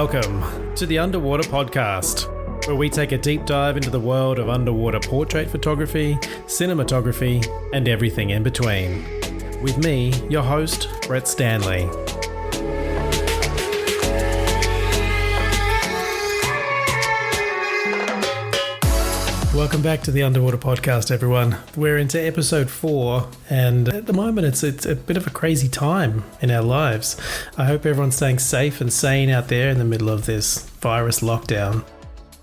Welcome to the Underwater Podcast, where we take a deep dive into the world of underwater portrait photography, cinematography, and everything in between. With me, your host, Brett Stanley. Welcome back to the Underwater Podcast, everyone. We're into episode 4, and at the moment it's a bit of a crazy time in our lives. I hope everyone's staying safe and sane out there in the middle of this virus lockdown.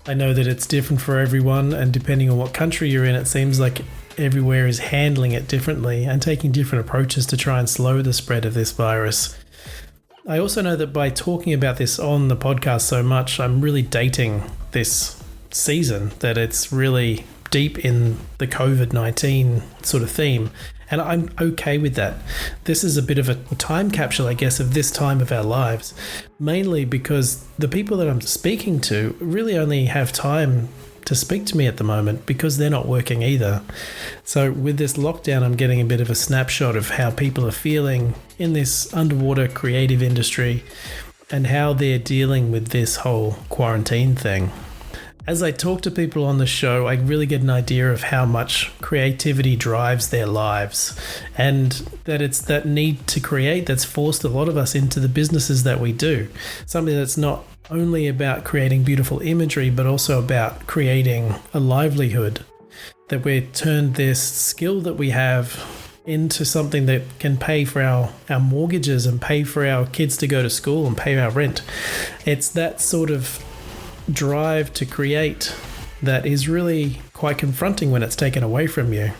I know that it's different for everyone, and depending on what country you're in, it seems like everywhere is handling it differently and taking different approaches to try and slow the spread of this virus. I also know that by talking about this on the podcast so much, I'm really dating this season, that it's really deep in the COVID-19 sort of theme, and I'm okay with that. This is a bit of a time capsule, I guess, of this time of our lives, mainly because the people that I'm speaking to really only have time to speak to me at the moment because they're not working either. So with this lockdown, I'm getting a bit of a snapshot of how people are feeling in this underwater creative industry and how they're dealing with this whole quarantine thing. As I talk to people on the show, I really get an idea of how much creativity drives their lives, and that it's that need to create that's forced a lot of us into the businesses that we do. Something that's not only about creating beautiful imagery, but also about creating a livelihood. That we've turned this skill that we have into something that can pay for our mortgages and pay for our kids to go to school and pay our rent. It's that sort of drive to create that is really quite confronting when it's taken away from you.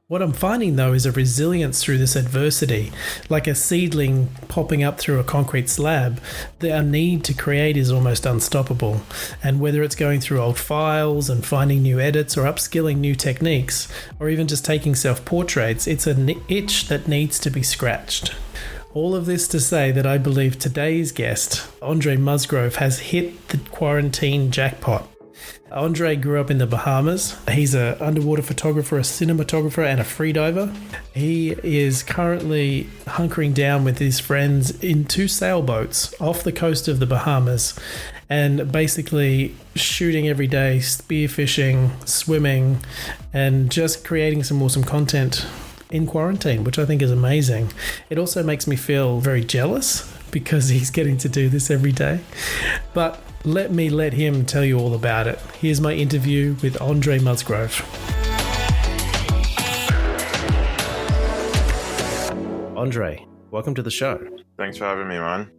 What I'm finding, though, is a resilience through this adversity. Like a seedling popping up through a concrete slab, our need to create is almost unstoppable. And whether it's going through old files and finding new edits or upskilling new techniques, or even just taking self-portraits, it's an itch that needs to be scratched. All of this to say that I believe today's guest, Andre Musgrove, has hit the quarantine jackpot. Andre grew up in the Bahamas. He's an underwater photographer, a cinematographer, and a freediver. He is currently hunkering down with his friends in 2 sailboats off the coast of the Bahamas and basically shooting every day, spearfishing, swimming, and just creating some awesome content in quarantine, which I think is amazing. It also makes me feel very jealous because he's getting to do this every day. But let him tell you all about it. Here's my interview with Andre Musgrove. Andre, welcome to the show. Thanks for having me, man.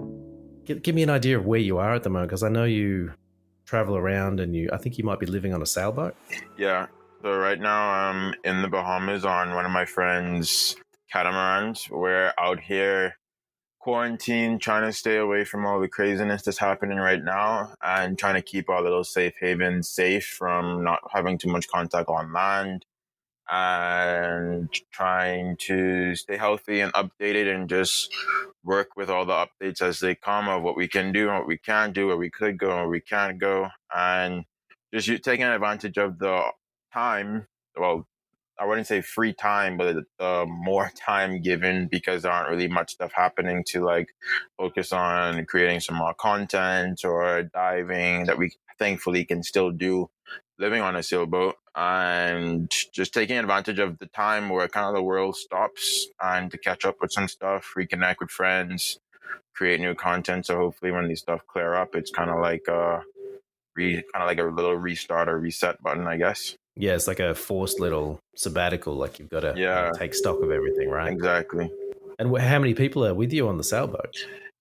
Give me an idea of where you are at the moment, because I know you travel around and I think you might be living on a sailboat. Yeah. So right now I'm in the Bahamas on one of my friend's catamarans. We're out here quarantined, trying to stay away from all the craziness that's happening right now and trying to keep our little safe haven safe from not having too much contact on land and trying to stay healthy and updated and just work with all the updates as they come of what we can do and what we can't do, where we could go and where we can't go, and just taking advantage of the time. Well, I wouldn't say free time, but more time given, because there aren't really much stuff happening to like focus on creating some more content or diving that we thankfully can still do living on a sailboat, and just taking advantage of the time where kind of the world stops and to catch up with some stuff, reconnect with friends, create new content. So hopefully when these stuff clear up, it's kind of like a little restart or reset button, I guess. Yeah, it's like a forced little sabbatical, like you've got to take stock of everything, right? Exactly. And how many people are with you on the sailboat?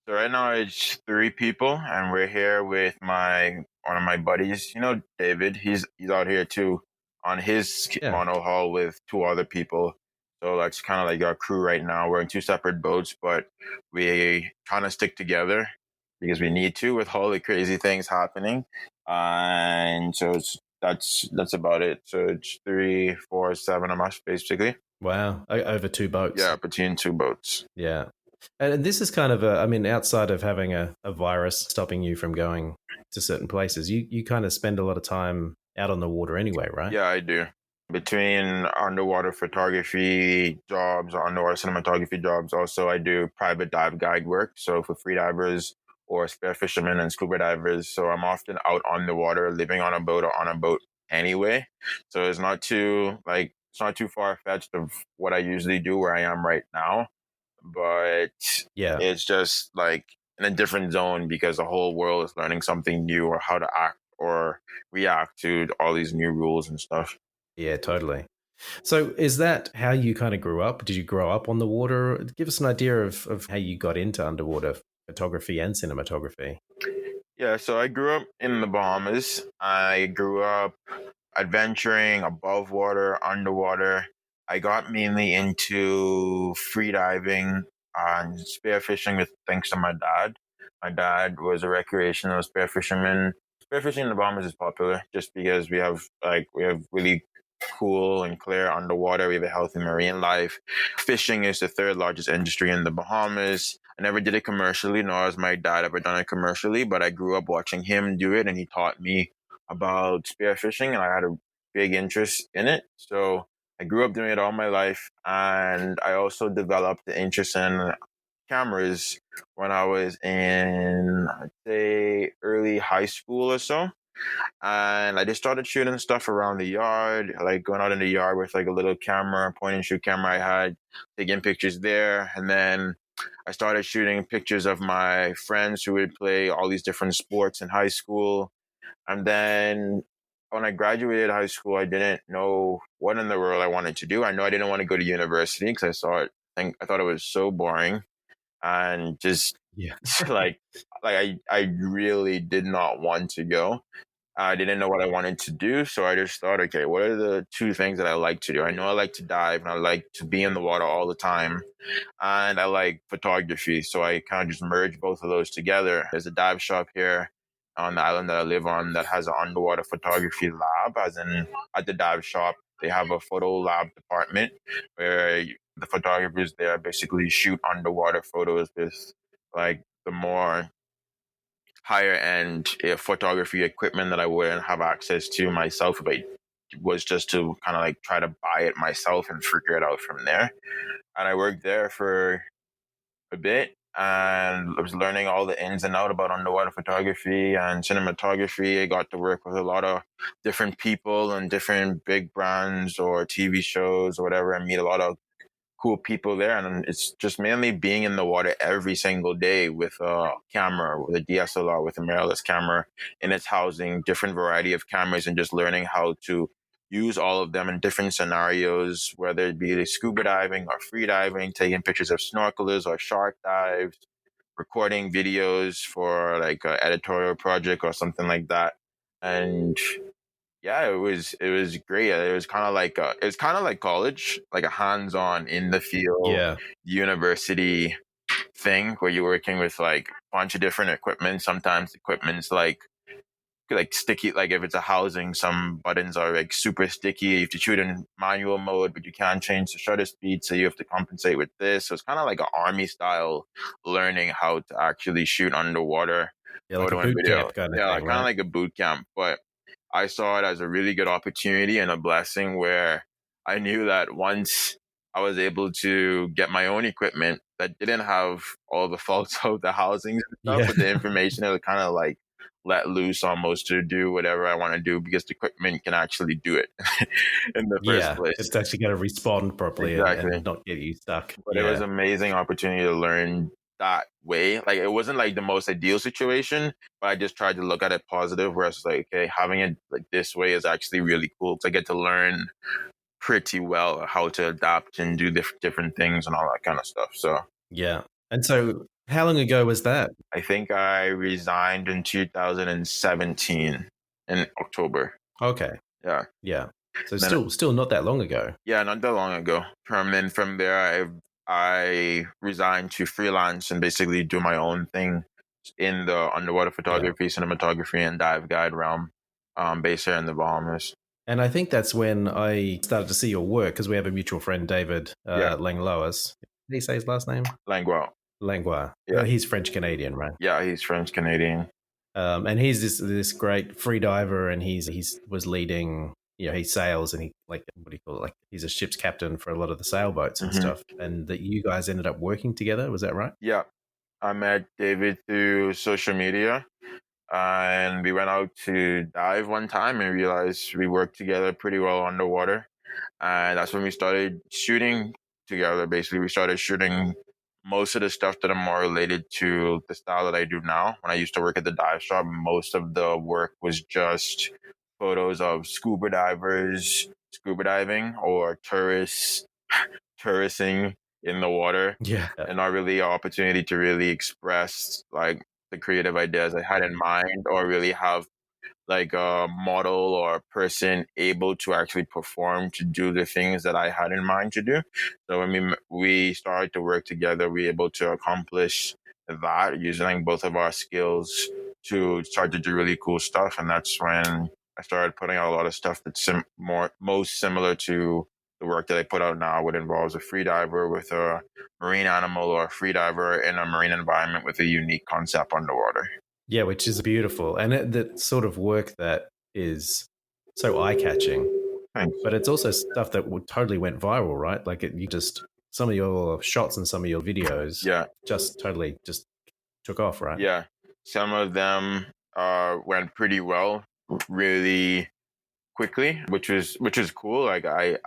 So right now it's 3 people, and we're here with one of my buddies, David. He's out here too on his monohull with 2 other people. So that's kind of like our crew right now. We're in 2 separate boats, but we kind of stick together because we need to with all the crazy things happening. And so that's about it. So it's 3, 4, 7 of us basically. Wow. Over 2 boats. Yeah, between 2 boats. Yeah. And this is kind of outside of having a virus stopping you from going to certain places, you kind of spend a lot of time out on the water anyway, right? Yeah, I do. Between underwater photography jobs, underwater cinematography jobs, also I do private dive guide work. So for freedivers or spearfishermen and scuba divers. So I'm often out on the water, living on a boat or on a boat anyway. So it's not too far fetched of what I usually do where I am right now, but Yeah. it's just like in a different zone because the whole world is learning something new or how to act or react to all these new rules and stuff. Yeah, totally. So is that how you kind of grew up? Did you grow up on the water? Give us an idea of how you got into underwater photography and cinematography. Yeah, so I grew up in the Bahamas. I grew up adventuring above water, underwater. I got mainly into free diving and spearfishing with thanks to my dad. My dad was a recreational spearfisherman. Spearfishing in the Bahamas is popular just because we have really cool and clear underwater. We have a healthy marine life. Fishing is the third largest industry in the Bahamas. I never did it commercially, nor has my dad ever done it commercially, but I grew up watching him do it and he taught me about spearfishing and I had a big interest in it. So I grew up doing it all my life. And I also developed the interest in cameras when I was in, I'd say, early high school or so. And I just started shooting stuff around the yard, like going out in the yard with like a little camera, point and shoot camera I had, taking pictures there. And then I started shooting pictures of my friends who would play all these different sports in high school. And then when I graduated high school, I didn't know what in the world I wanted to do. I know I didn't want to go to university because I thought it was so boring and just Yeah. I really did not want to go. I didn't know what I wanted to do, so I just thought, okay, what are the two things that I like to do? I know I like to dive and I like to be in the water all the time, and I like photography. So I kind of just merged both of those together. There's a dive shop here on the island that I live on that has an underwater photography lab, as in at the dive shop, they have a photo lab department where the photographers there basically shoot underwater photos with like the more higher end photography equipment that I wouldn't have access to myself if I was just to kind of like try to buy it myself and figure it out from there. And I worked there for a bit and I was learning all the ins and out about underwater photography and cinematography. I got to work with a lot of different people and different big brands or TV shows or whatever and meet a lot of cool people there. And it's just mainly being in the water every single day with a camera, with a DSLR, with a mirrorless camera in its housing, different variety of cameras, and just learning how to use all of them in different scenarios, whether it be scuba diving or free diving, taking pictures of snorkelers or shark dives, recording videos for like an editorial project or something like that. And yeah, it was great. It was kind of like college, like a hands-on in the field Yeah. university thing where you're working with like a bunch of different equipment. Sometimes equipment's like sticky, like if it's a housing, some buttons are like super sticky. You have to shoot in manual mode, but you can't change the shutter speed, so you have to compensate with this. So it's kind of like an army style learning how to actually shoot underwater Yeah, like a photo and boot video. camp kind of Yeah, thing, kind of right? like a boot camp, but I saw it as a really good opportunity and a blessing where I knew that once I was able to get my own equipment that didn't have all the faults of the housings and stuff, Yeah. but the information, it would kind of like let loose almost to do whatever I want to do because the equipment can actually do it in the first Yeah. place. It's actually going to respond properly and Exactly. not get you stuck. But it was Yeah. an amazing opportunity to learn that way. Like it wasn't like the most ideal situation, but I just tried to look at it positive where it's like, okay, having it like this way is actually really cool because I get to learn pretty well how to adapt and do different things and all that kind of stuff. So Yeah. And so how long ago was that? I think I resigned in 2017 in October. Okay. Yeah. Yeah. So Then still not that long ago. yeah, not that long ago. Then from there, I resigned to freelance and basically do my own thing in the underwater Yeah. photography, cinematography, and dive guide realm, based here in the Bahamas. And I think that's when I started to see your work because we have a mutual friend, David Yeah, Langlois. Did he say his last name? Langua. Langlois. Yeah, He's French Canadian, right? yeah, he's French Canadian. And he's this great free diver, and he's was leading. He sails, and he like what do you call it? Like he's a ship's captain for a lot of the sailboats and Hmm. stuff. And that you guys ended up working together. Was that right? Yeah, I met David through social media, and we went out to dive one time and realized we worked together pretty well underwater. And that's when we started shooting together. Basically, we started shooting most of the stuff that are more related to the style that I do now. When I used to work at the dive shop, most of the work was just photos of scuba divers, scuba diving, or tourists touristing in the water, Yeah. and not really an opportunity to really express like the creative ideas I had in mind, or really have like a model or a person able to actually perform to do the things that I had in mind to do. So when we started to work together, we were able to accomplish that using both of our skills to start to do really cool stuff. And that's when I started putting out a lot of stuff that's most similar to the work that I put out now, what involves a free diver with a marine animal, or a free diver in a marine environment with a unique concept underwater. Yeah, which is beautiful. And that sort of work that is so eye catching, Thanks. but it's also stuff that totally went viral, right? Like you just, some of your shots and some of your videos Yeah. just totally just took off, right? Yeah, some of them went pretty well, really quickly, which was cool. Like I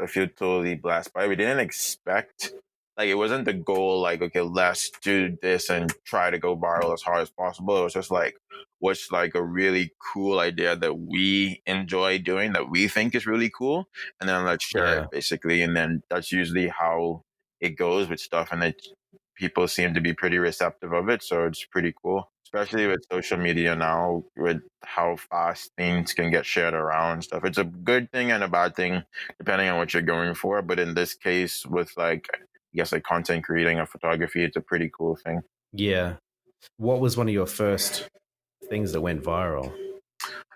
feel totally blessed by it. We didn't expect, like, it wasn't the goal. Like, okay, let's do this and try to go viral as hard as possible. It was just like, what's like a really cool idea that we enjoy doing, that we think is really cool, and then let's share Yeah. it basically. And then that's usually how it goes with stuff, and people seem to be pretty receptive of it. So it's pretty cool, especially with social media now, with how fast things can get shared around and stuff. It's a good thing and a bad thing, depending on what you're going for. But in this case, with like, I guess, like content creating or photography, it's a pretty cool thing. Yeah. What was one of your first things that went viral?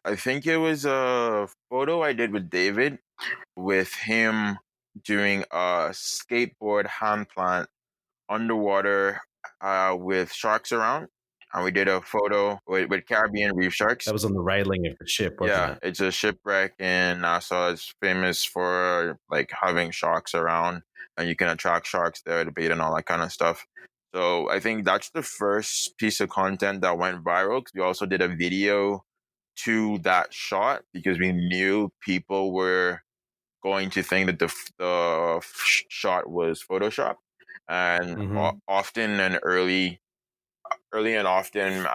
I think it was a photo I did with David, with him doing a skateboard hand plant underwater, with sharks around. And we did a photo with Caribbean reef sharks. That was on the railing of the ship, wasn't Yeah, it? it's a shipwreck in Nassau. It's famous for like having sharks around, and you can attract sharks there to bait and all that kind of stuff. So I think that's the first piece of content that went viral, because we also did a video to that shot, because we knew people were going to think that the shot was Photoshop. And Mm-hmm. often and early and often,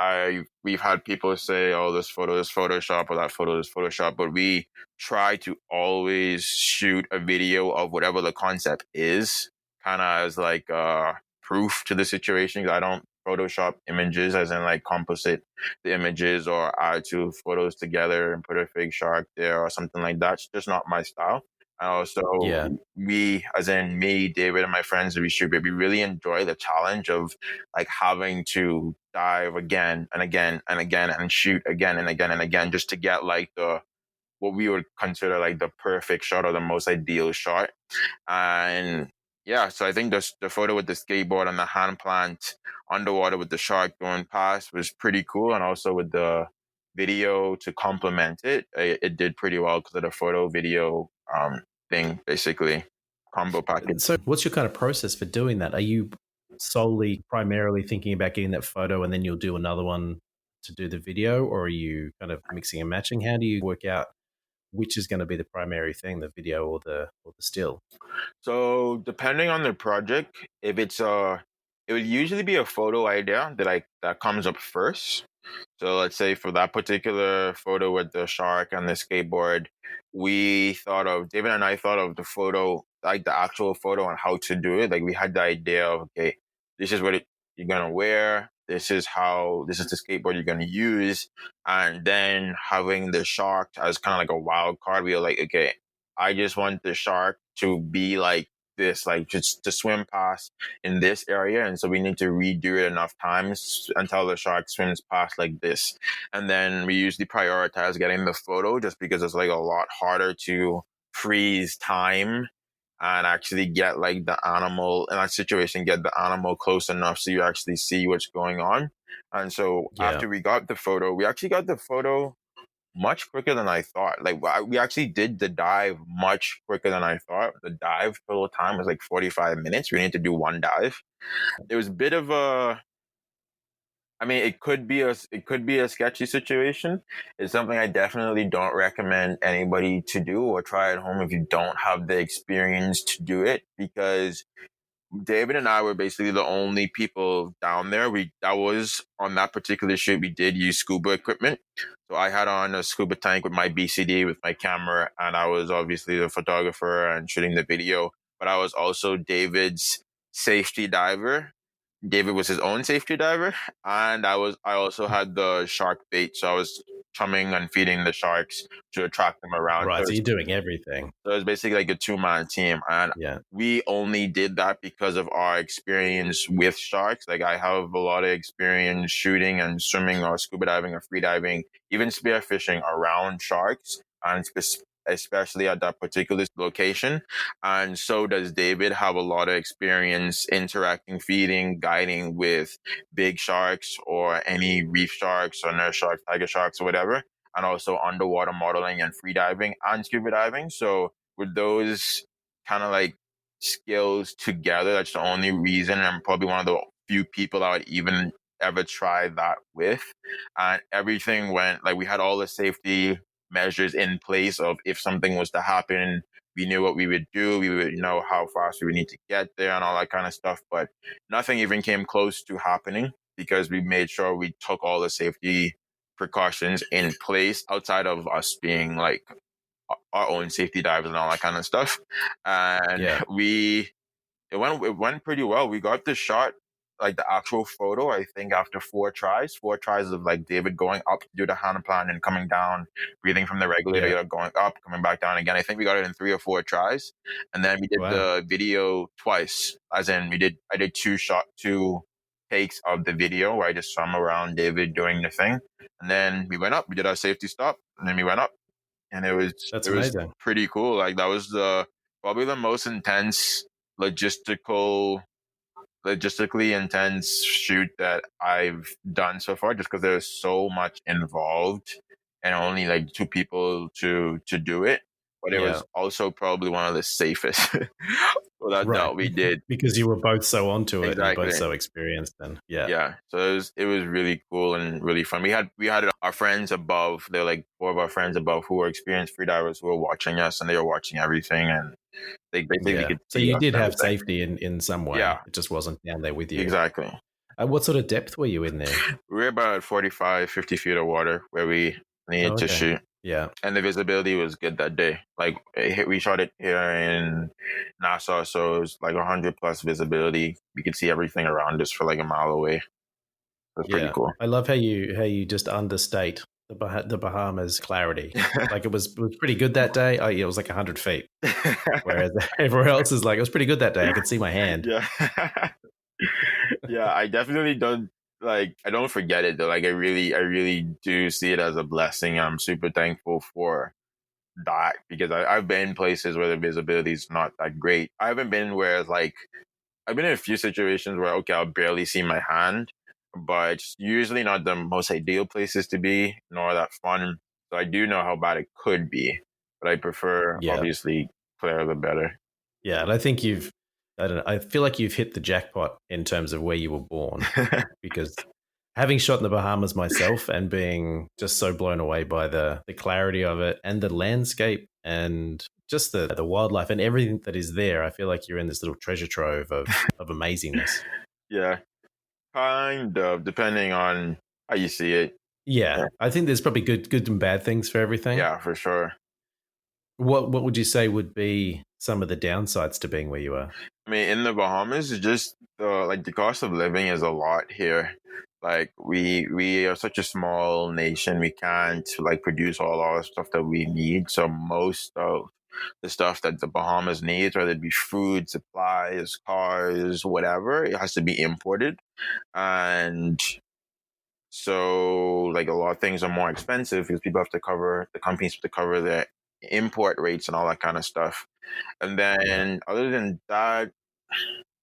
we've had people say, "Oh, this photo is Photoshop," or "That photo is Photoshop," but we try to always shoot a video of whatever the concept is, kind of as like proof to the situation. 'Cause I don't Photoshop images, as in like composite the images or add two photos together and put a fake shark there or something like that. It's just not my style. And also, Yeah. we, as in me, David, and my friends that we shoot with, we really enjoy the challenge of like having to dive again and again and again and shoot again and again and again, just to get like the, what we would consider like the perfect shot or the most ideal shot. And yeah, so I think the photo with the skateboard and the hand plant underwater with the shark going past was pretty cool. And also with the video to complement it did pretty well because of the photo video thing, basically combo package. So, what's your kind of process for doing that? Are you solely primarily thinking about getting that photo and then you'll do another one to do the video, or are you kind of mixing and matching? How do you work out which is going to be the primary thing, the video or the still? So depending on the project, if it's it would usually be a photo idea that comes up first. So let's say for that particular photo with the shark and the skateboard, David and I thought of the photo, like the actual photo and how to do it. Like we had the idea of, okay, this is what you're going to wear. This is the skateboard you're going to use. And then having the shark as kind of like a wild card, we were like, okay, I just want the shark to be like this, like just to swim past in this area. And so we need to redo it enough times until the shark swims past like this. And then we usually prioritize getting the photo, just because it's like a lot harder to freeze time and actually get like the animal in that situation, get the animal close enough so you actually see what's going on. And so Yeah. after we got the photo, we actually got the photo much quicker than I thought. Like we actually did the dive much quicker than I thought. The dive total time was like 45 minutes. We need to do one dive. It was a bit of a, I mean, it could be a sketchy situation. It's something I definitely don't recommend anybody to do or try at home if you don't have the experience to do it, because David and I were basically the only people down there. That was on that particular shoot. We did use scuba equipment. So I had on a scuba tank with my BCD with my camera, and I was obviously the photographer and shooting the video. But I was also David's safety diver. David was his own safety diver, and I also had the shark bait. So I was chumming and feeding the sharks to attract them around. Right. So you're doing everything. So it was basically like a two-man team. And Yeah. we only did that because of our experience with sharks. Like I have a lot of experience shooting and swimming or scuba diving or free diving, even spearfishing around sharks, and especially at that particular location. And so does David have a lot of experience interacting, feeding, guiding with big sharks or any reef sharks or nurse sharks, tiger sharks, or whatever, and also underwater modeling and free diving and scuba diving. So with those kind of like skills together, that's the only reason I'm probably one of the few people I would even ever try that with. And everything went like we had all the safety measures in place of if something was to happen, we knew what we would do. We would know how fast we would need to get there and all that kind of stuff. But nothing even came close to happening because we made sure we took all the safety precautions in place outside of us being like our own safety divers and all that kind of stuff. And Yeah. it went pretty well. We got the shot, like the actual photo, I think after four tries of like David going up to do the hand plan and coming down, breathing from the regulator, Yeah. going up, coming back down again. I think we got it in 3 or 4 tries. And then we did Wow. the video twice, as in I did two takes of the video where I just swam around David doing the thing. And then we went up, we did our safety stop, and then we went up. And That's it was amazing. pretty cool. Like that was probably the most intense logistically intense shoot that I've done so far, just because there's so much involved and only like two people to do it. But it Yeah. was also probably one of the safest that Right. we did. Because you were both so onto it and you're both Exactly. so experienced. And yeah. Yeah. So it was really cool and really fun. We had our friends above. They're like four of our friends above who were experienced freedivers who were watching us, and they were watching everything, and they basically Yeah. could So see you us did and have everything. safety in some way. Yeah, It just wasn't down there with you. exactly. What sort of depth were you in there? We were about 45, 50 feet of water where we needed Oh, to okay. shoot. Yeah. And the visibility was good that day. Like we shot it here in Nassau, so it was like 100 plus visibility. We could see everything around us for like a mile away. It was pretty Yeah. cool. I love how you just understate the Bahamas clarity. Like it was pretty good that day. Oh, yeah, it was like 100 feet. Whereas everywhere else is like, it was pretty good that day. I could see my hand. Yeah. Yeah, I definitely don't I don't forget it though. Like I really do see it as a blessing. I'm super thankful for that because I've been places where the visibility is not that great. I haven't been where like I've been in a few situations where okay, I'll barely see my hand, but it's usually not the most ideal places to be, nor that fun. So I do know how bad it could be, but I prefer Yeah. obviously clearer the better. Yeah. And I think I don't know, I feel like you've hit the jackpot in terms of where you were born because having shot in the Bahamas myself and being just so blown away by the clarity of it and the landscape and just the wildlife and everything that is there, I feel like you're in this little treasure trove of amazingness. Yeah, kind of, depending on how you see it. Yeah, Yeah, I think there's probably good and bad things for everything. yeah, for sure. What would you say would be some of the downsides to being where you are? I mean, in the Bahamas, it's just the cost of living is a lot here. Like we are such a small nation, we can't like produce all our stuff that we need. So most of the stuff that the Bahamas needs, whether it be food, supplies, cars, whatever, it has to be imported. And so like a lot of things are more expensive because the companies have to cover their import rates and all that kind of stuff. And Yeah, then other than that,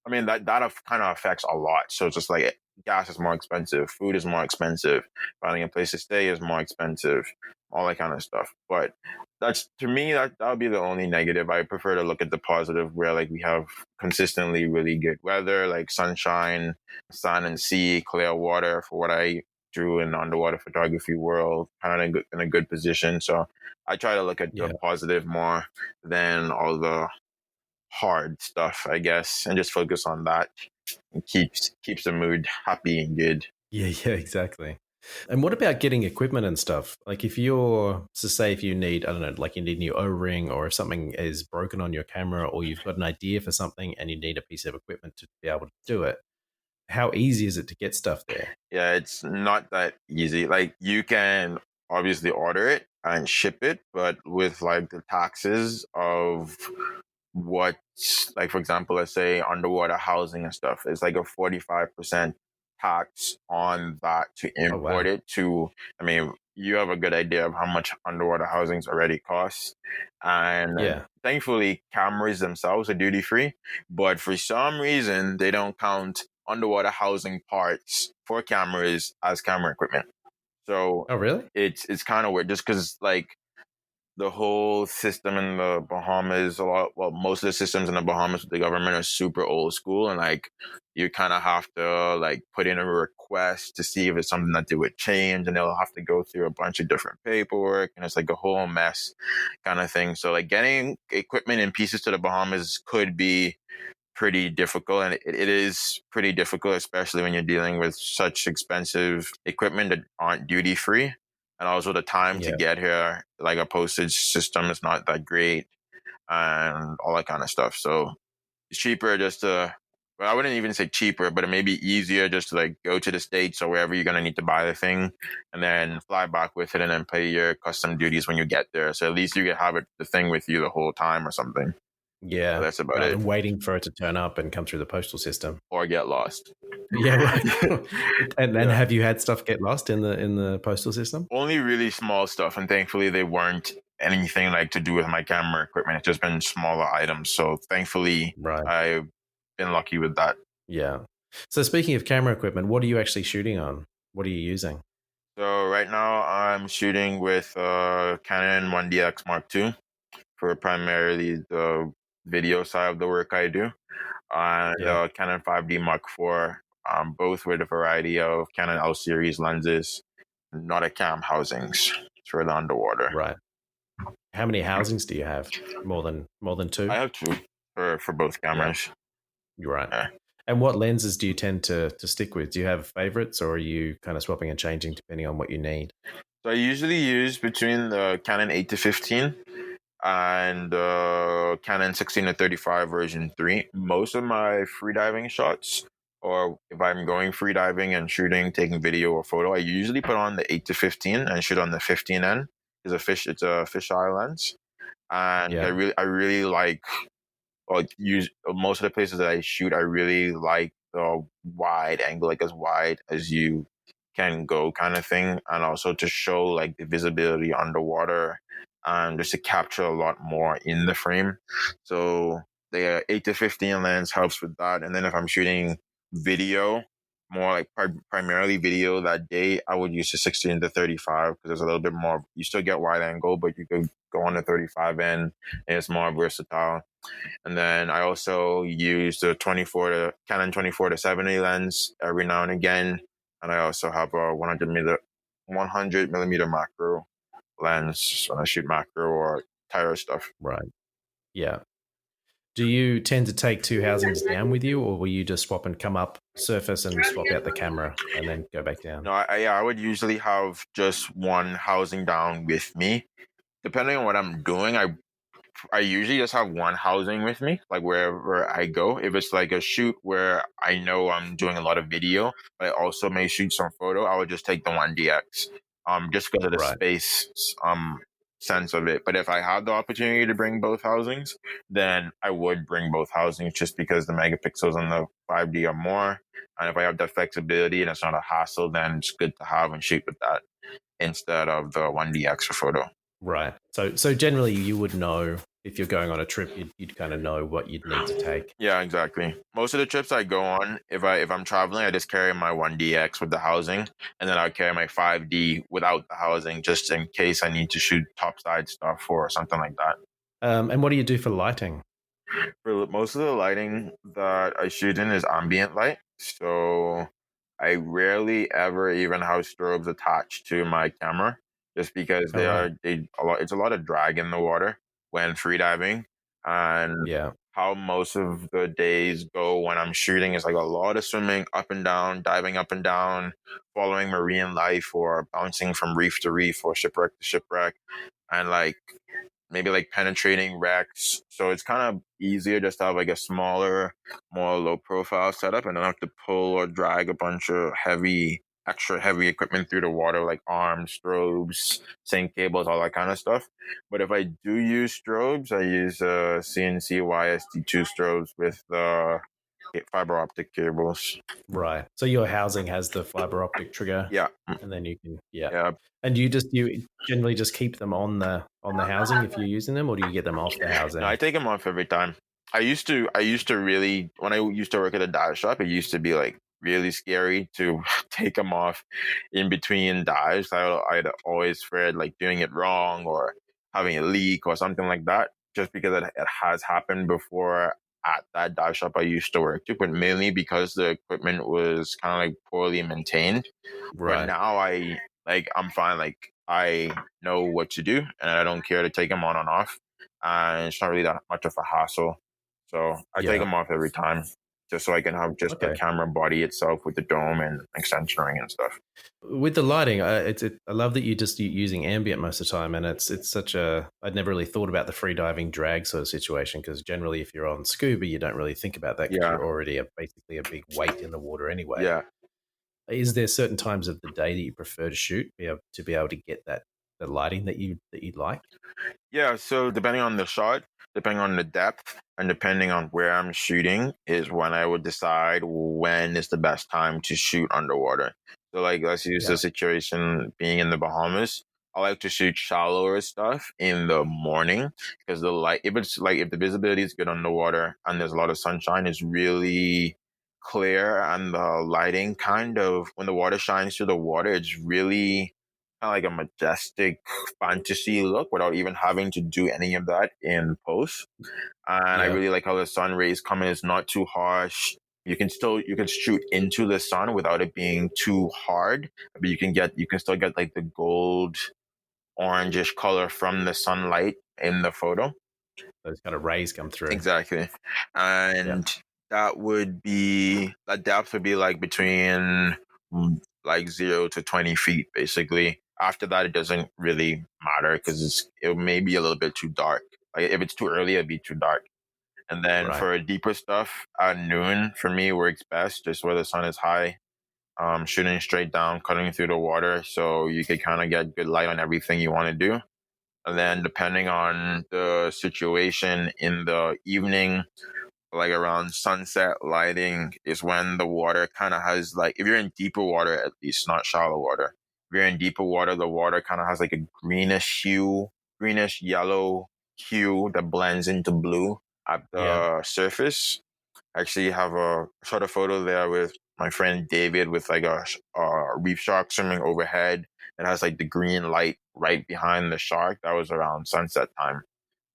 I mean that kind of affects a lot. So it's just like gas is more expensive, food is more expensive, finding a place to stay is more expensive. all that kind of stuff. But that's, to me, that would be the only negative. I prefer to look at the positive, where like we have consistently really good weather, like sunshine, sun and sea, clear water for what I do in underwater photography world, kind of in a good position. So I try to look at the positive more than all the hard stuff, I guess, and just focus on that. It keeps the mood happy and good. Yeah, exactly. And what about getting equipment and stuff? Like if you're, so say if you need, I don't know, like you need a new O-ring, or if something is broken on your camera, or you've got an idea for something and you need a piece of equipment to be able to do it, how easy is it to get stuff there? Yeah, it's not that easy. Like you can obviously order it and ship it, but with like the taxes of what, like for example, let's say underwater housing and stuff, it's like a 45% tax on that to import it to, I mean, you have a good idea of how much underwater housings already cost. And thankfully cameras themselves are duty free, but for some reason they don't count underwater housing parts for cameras as camera equipment. So really? It's kind of weird, just because like the whole system in the Bahamas, most of the systems in the Bahamas with the government are super old school, and like you kind of have to like put in a request to see if it's something that they would change, and they'll have to go through a bunch of different paperwork, and it's like a whole mess kind of thing. So like getting equipment and pieces to the Bahamas could be pretty difficult, and it is pretty difficult, especially when you're dealing with such expensive equipment that aren't duty free. And also the time to get here, like a postage system is not that great and all that kind of stuff. So it's cheaper just to, well, I wouldn't even say cheaper, but it may be easier just to like go to the States or wherever you're going to need to buy the thing and then fly back with it and then pay your custom duties when you get there. So at least you can have the thing with you the whole time or something. Yeah. So that's about it. And waiting for it to turn up and come through the postal system. Or get lost. Yeah, right. and have you had stuff get lost in the postal system? Only really small stuff, and thankfully they weren't anything like to do with my camera equipment. It's just been smaller items. So thankfully I've been lucky with that. Yeah. So speaking of camera equipment, what are you actually shooting on? What are you using? So right now I'm shooting with Canon 1DX Mark II for primarily the video side of the work I do. And Canon 5D Mark IV, both with a variety of Canon L series lenses, not a cam housings for the underwater. Right. How many housings do you have? More than two? I have two for both cameras. You're right. Yeah. And what lenses do you tend to stick with? Do you have favorites, or are you kind of swapping and changing depending on what you need? So I usually use between the Canon 8-15 and Canon 16-35 version 3. Most of my freediving shots, or if I'm going freediving and shooting, taking video or photo, I usually put on the 8-15 and shoot on the 15N. It's a fisheye lens, and I really like. Use most of the places that I shoot. I really like the wide angle, like as wide as you can go, kind of thing, and also to show like the visibility underwater, and just to capture a lot more in the frame. So the 8-15 lens helps with that. And then if I'm shooting video, more like primarily video that day, I would use the 16-35 because there's a little bit more. You still get wide angle, but you could go on the 35 end, and it's more versatile. And then I also use the Canon 24-70 lens every now and again, and I also have a 100 millimeter macro lens when I shoot macro or tighter stuff. Right. Yeah. Do you tend to take two housings down with you, or will you just swap and come up surface and swap out the camera and then go back down? No, I would usually have just one housing down with me. Depending on what I'm doing, I usually just have one housing with me, like wherever I go. If it's like a shoot where I know I'm doing a lot of video, but I also may shoot some photo, I would just take the 1DX, just because of the space, sense of it. But if I had the opportunity to bring both housings, then I would bring both housings, just because the megapixels on the 5D are more. And if I have that flexibility and it's not a hassle, then it's good to have and shoot with that instead of the 1DX for photo. Right. So generally you would know if you're going on a trip, you'd kind of know what you'd need to take. Yeah, exactly. Most of the trips I go on, if I'm traveling, I just carry my 1DX with the housing, and then I carry my 5D without the housing, just in case I need to shoot topside stuff or something like that. And what do you do for lighting? For most of the lighting that I shoot in is ambient light, so I rarely ever even have strobes attached to my camera, just because Oh, wow. it's a lot of drag in the water when freediving, and Yeah. how most of the days go when I'm shooting is like a lot of swimming up and down, diving up and down, following marine life, or bouncing from reef to reef or shipwreck to shipwreck, and like maybe like penetrating wrecks. So it's kind of easier just to have like a smaller, more low profile setup and not have to pull or drag a bunch of extra heavy equipment through the water, like arms, strobes, sync cables, all that kind of stuff. But if I do use strobes, I use CNC YST2 strobes with fiber optic cables. Right. So your housing has the fiber optic trigger, Yeah. and then you can, yeah. Yeah. And you generally just keep them on the housing if you're using them, or do you get them off the housing? No, I take them off every time. I used to really, when I used to work at a dive shop, it used to be like really scary to take them off in between dives. I'd always feared like doing it wrong or having a leak or something like that, just because it has happened before at that dive shop I used to work to, but mainly because the equipment was kind of like poorly maintained. But Right. now I'm fine. Like I know what to do, and I don't care to take them on and off. And it's not really that much of a hassle. So I take Yeah. them off every time, just so I can have just the Okay. camera body itself with the dome and extension ring and stuff. With the lighting, I love that you're using ambient most of the time, and it's such a. I'd never really thought about the free diving drag sort of situation, because generally, if you're on scuba, you don't really think about that because Yeah, you're already basically a big weight in the water anyway. yeah. Is there certain times of the day that you prefer to shoot, be able to get the lighting that you'd like? Yeah, so depending on the shot, depending on the depth, and depending on where I'm shooting, is when I would decide when is the best time to shoot underwater. So, like, let's use the Yeah. situation being in the Bahamas. I like to shoot shallower stuff in the morning because the light, if the visibility is good underwater and there's a lot of sunshine, it's really clear, and the lighting kind of, when the water shines through the water, it's really kind of like a majestic fantasy look without even having to do any of that in post. And I Yeah. really like how the sun rays come in. It's not too harsh. You can shoot into the sun without it being too hard, but you can still get like the gold orangish color from the sunlight in the photo. Those kind of rays come through. Exactly. Yeah. And that depth would be like between like 0 to 20 feet, basically. After that, it doesn't really matter because it may be a little bit too dark. Like if it's too early, it'd be too dark. And then Right. for deeper stuff at noon, for me, works best just where the sun is high, shooting straight down, cutting through the water. So you can kind of get good light on everything you want to do. And then depending on the situation in the evening, like around sunset lighting is when the water kind of has like, if you're in deeper water, at least not shallow water, if you're in deeper water, the water kind of has like a greenish yellow hue that blends into blue at Yeah. the surface. I actually have a shot a photo there with my friend David with like a reef shark swimming overhead. It has like the green light right behind the shark. That was around sunset time,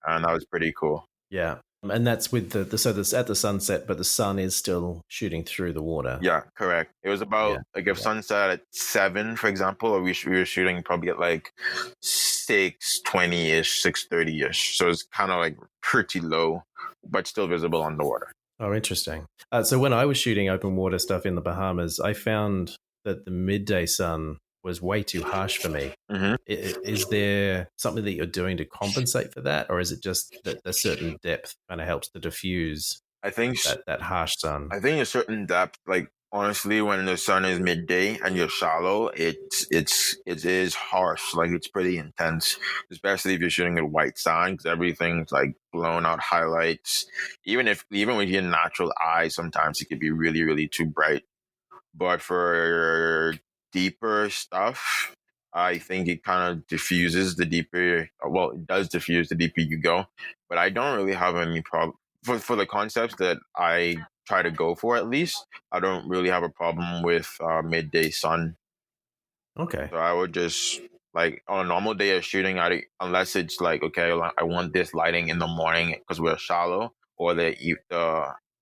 and that was pretty cool. Yeah. And that's with so that's at the sunset, but the sun is still shooting through the water. Yeah, correct. It was about Yeah. like if Yeah. sunset at 7, for example, or we were shooting probably at like 6:20 ish, 6:30 ish. So it's kind of like pretty low, but still visible underwater. Oh, interesting. So when I was shooting open water stuff in the Bahamas, I found that the midday sun was way too harsh for me. Hmm. Is there something that you're doing to compensate for that, or is it just that a certain depth kind of helps to diffuse I think that harsh sun? I think a certain depth, like honestly, when the sun is midday and you're shallow, it is harsh. Like it's pretty intense, especially if you're shooting at white sand because everything's like blown out highlights. Even with your natural eye, sometimes it could be really really too bright. But for deeper stuff, I think it kind of diffuses the deeper, well, it does diffuse the deeper you go. But I don't really have any problem for the concepts that I try to go for, at least. I don't really have a problem with midday sun. Okay. So I would just like on a normal day of shooting, unless it's like okay, I want this lighting in the morning because we're shallow, or the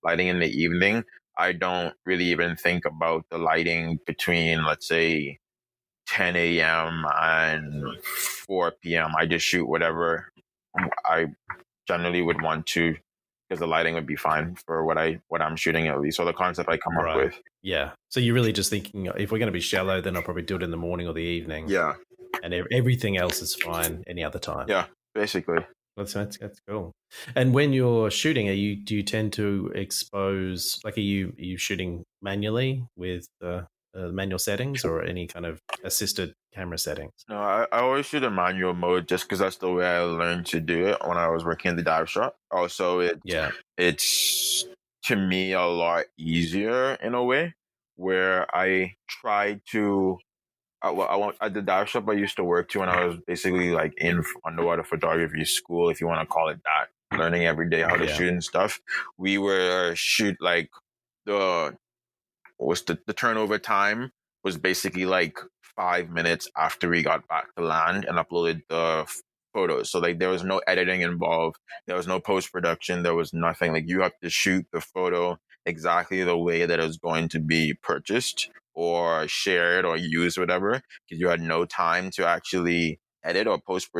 lighting in the evening. I don't really even think about the lighting between, let's say, 10 a.m. and 4 p.m. I just shoot whatever I generally would want to because the lighting would be fine for what I'm shooting, at least, or the concept I come up Right. with. Yeah. So you're really just thinking if we're going to be shallow, then I'll probably do it in the morning or the evening. Yeah. And everything else is fine any other time. Yeah, basically. That's cool. And when you're shooting, do you tend to expose, like, are you shooting manually with manual settings or any kind of assisted camera settings? No, I always shoot in manual mode just because that's the way I learned to do it when I was working in the dive shop. Also, Yeah. it's to me a lot easier in a way where I try to. Well, I want at the dive shop I used to work to when I was basically like in underwater photography school, if you want to call it that, learning every day how to Yeah. shoot and stuff. We were shoot like the was the turnover time was basically like 5 minutes after we got back to land and uploaded the photos. So like there was no editing involved, there was no post production, there was nothing. Like you have to shoot the photo exactly the way that it was going to be purchased or shared or used, whatever, because you had no time to actually edit or post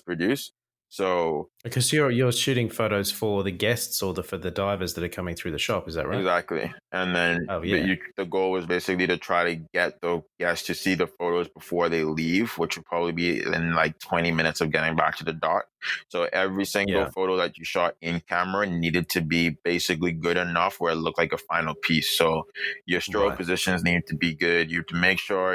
produce. So Because you're shooting photos for the guests or for the divers that are coming through the shop, is that right? exactly. And then Oh, yeah. the goal was basically to try to get the guests to see the photos before they leave, which would probably be in like 20 minutes of getting back to the dock. So every single Yeah. photo that you shot in camera needed to be basically good enough where it looked like a final piece. So your strobe Right. positions need to be good. You have to make sure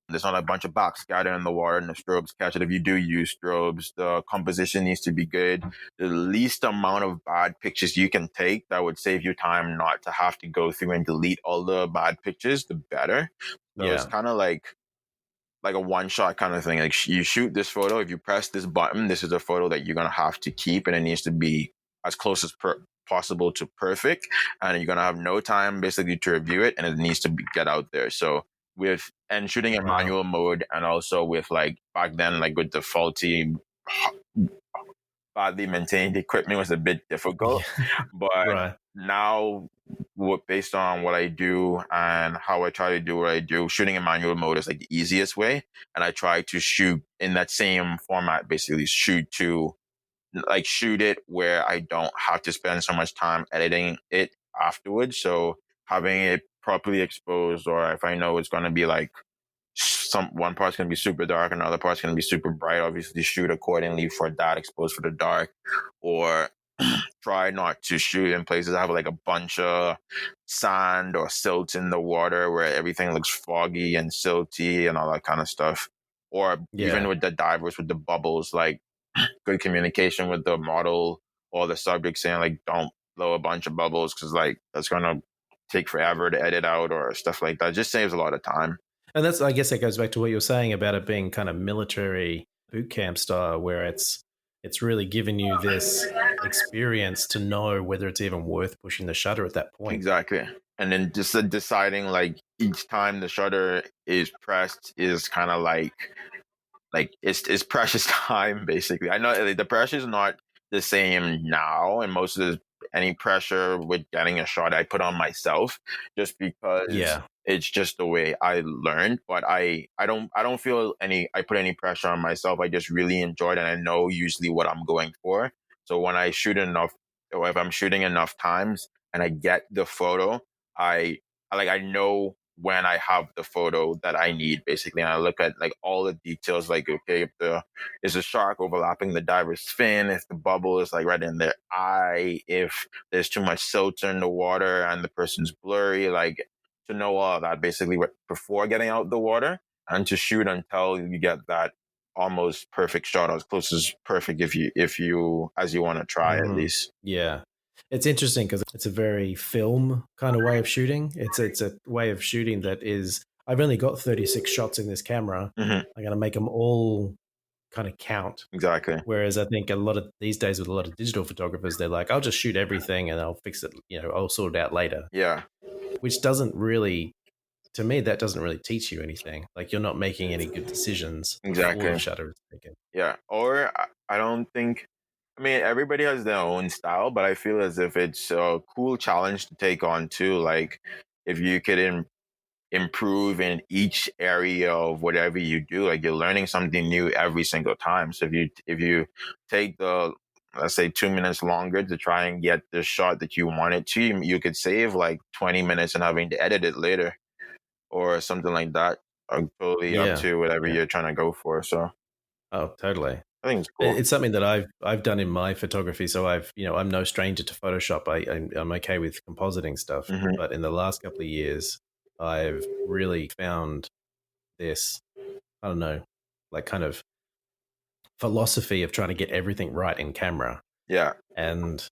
there's not a bunch of box scattered in the water and the strobes catch it. If you do use strobes, the composition needs to be good. The least amount of bad pictures you can take that would save you time not to have to go through and delete all the bad pictures, the better. So it's Yeah. kind of like a one shot kind of thing. Like you shoot this photo, if you press this button, this is a photo that you're gonna have to keep, and it needs to be as close as possible to perfect. And you're gonna have no time basically to review it, and it needs to get out there. So shooting in Wow. manual mode, and also with like back then, like with the faulty, badly maintained equipment was a bit difficult. But Right. now, based on what I do and how I try to do what I do, shooting in manual mode is like the easiest way. And I try to shoot in that same format, basically shoot it where I don't have to spend so much time editing it afterwards. So having it properly exposed, or if I know it's going to be like one part's gonna be super dark, another part's gonna be super bright. Obviously, shoot accordingly for that, exposed for the dark, or try not to shoot in places that have like a bunch of sand or silt in the water where everything looks foggy and silty and all that kind of stuff. Or even Yeah. with the divers with the bubbles, like good communication with the model or the subject saying like don't blow a bunch of bubbles because like that's gonna take forever to edit out or stuff like that. It just saves a lot of time. And I guess that goes back to what you were saying about it being kind of military boot camp style, where it's really given you this experience to know whether it's even worth pushing the shutter at that point. Exactly. And then just deciding like each time the shutter is pressed is kind of like it's precious time basically. I know like, the pressure is not the same now, and most of any pressure with getting a shot I put on myself just because Yeah. it's just the way I learned. But I don't feel I put any pressure on myself. I just really enjoyed it, and I know usually what I'm going for. So when I shoot enough, or if I'm shooting enough times and I get the photo, I know when I have the photo that I need, basically. And I look at like all the details, like, okay, if is a shark overlapping the diver's fin, if the bubble is like right in their eye, if there's too much silt in the water and the person's blurry, like to know all of that basically before getting out the water and to shoot until you get that almost perfect shot, as close as perfect if you as you want to try at least. Yeah. It's interesting because it's a very film kind of way of shooting. It's a way of shooting that is I've only got 36 shots in this camera. Hmm. I'm going to make them all kind of count. Exactly. Whereas I think a lot of these days with a lot of digital photographers, they're like, I'll just shoot everything and I'll fix it, I'll sort it out later, Yeah. which doesn't really, to me, that doesn't really teach you anything. Like you're not making any good decisions before the Exactly. shutter is taken. Yeah. Or I don't think. I mean, everybody has their own style, but I feel as if it's a cool challenge to take on too. Like, if you could improve in each area of whatever you do, like you're learning something new every single time. So if you take the, let's say, 2 minutes longer to try and get the shot that you wanted to, you could save like 20 minutes and having to edit it later or something like that. Totally up Yeah. to whatever Yeah. you're trying to go for. So Oh, totally. I think it's cool. It's something that I've done in my photography. So I'm no stranger to Photoshop. I'm okay with compositing stuff. Hmm. But in the last couple of years, I've really found this, I don't know, like kind of philosophy of trying to get everything right in camera. Yeah. And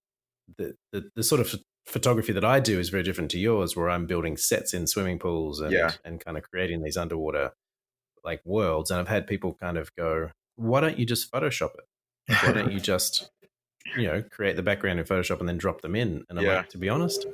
the sort of photography that I do is very different to yours, where I'm building sets in swimming pools Yeah. and kind of creating these underwater like worlds. And I've had people kind of go, why don't you just Photoshop it? Like, why don't you just, create the background in Photoshop and then drop them in? And I'm Yeah. like, to be honest,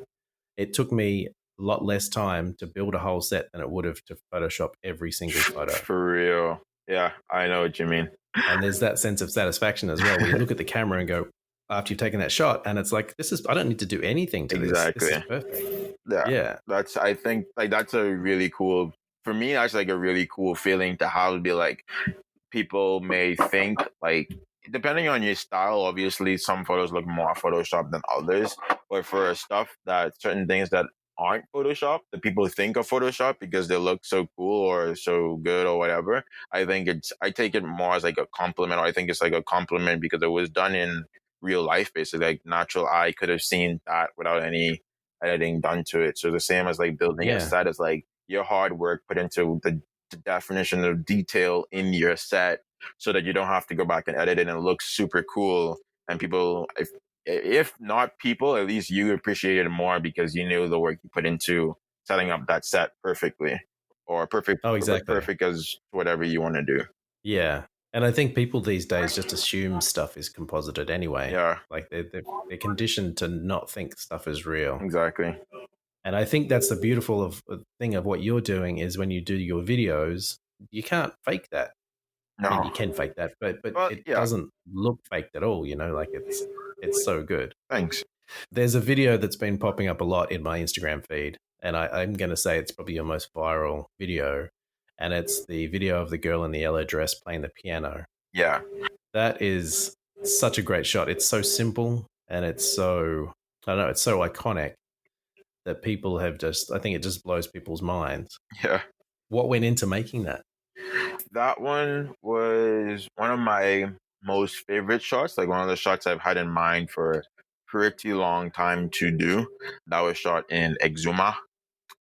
it took me a lot less time to build a whole set than it would have to Photoshop every single photo. For real. Yeah, I know what you mean. And there's that sense of satisfaction as well, where you look at the camera and go, after you've taken that shot, and it's like, I don't need to do anything to this. Exactly. This is perfect. Yeah. Yeah. I think like that's a really cool, for me, that's like a really cool feeling to have. Be like, people may think like, depending on your style, obviously some photos look more Photoshop than others, but for stuff that certain things that aren't Photoshop that people think of Photoshop because they look so cool or so good or whatever, I take it more as like a compliment, or I think it's like a compliment because it was done in real life, basically. Like, natural eye could have seen that without any editing done to it. So the same as like building a Yeah. set is like your hard work put into the definition of detail in your set, so that you don't have to go back and edit it and it looks super cool. And people, if not people, at least you appreciate it more because you knew the work you put into setting up that set perfectly, or Oh, exactly. perfect as whatever you want to do. Yeah. And I think people these days just assume stuff is composited anyway. Yeah, Like they're conditioned to not think stuff is real. exactly. And I think that's the beautiful thing of what you're doing is when you do your videos, you can't fake that. I mean, you No, can fake that, but it yeah, doesn't look faked at all. Like it's so good. thanks. There's a video that's been popping up a lot in my Instagram feed, and I'm going to say it's probably your most viral video, and it's the video of the girl in the yellow dress playing the piano. Yeah, That is such a great shot. It's so simple, and it's so, I don't know, it's so iconic that people have I think it just blows people's minds. yeah. What went into making that? That one was one of my most favorite shots, like one of the shots I've had in mind for a pretty long time to do. That was shot in Exuma,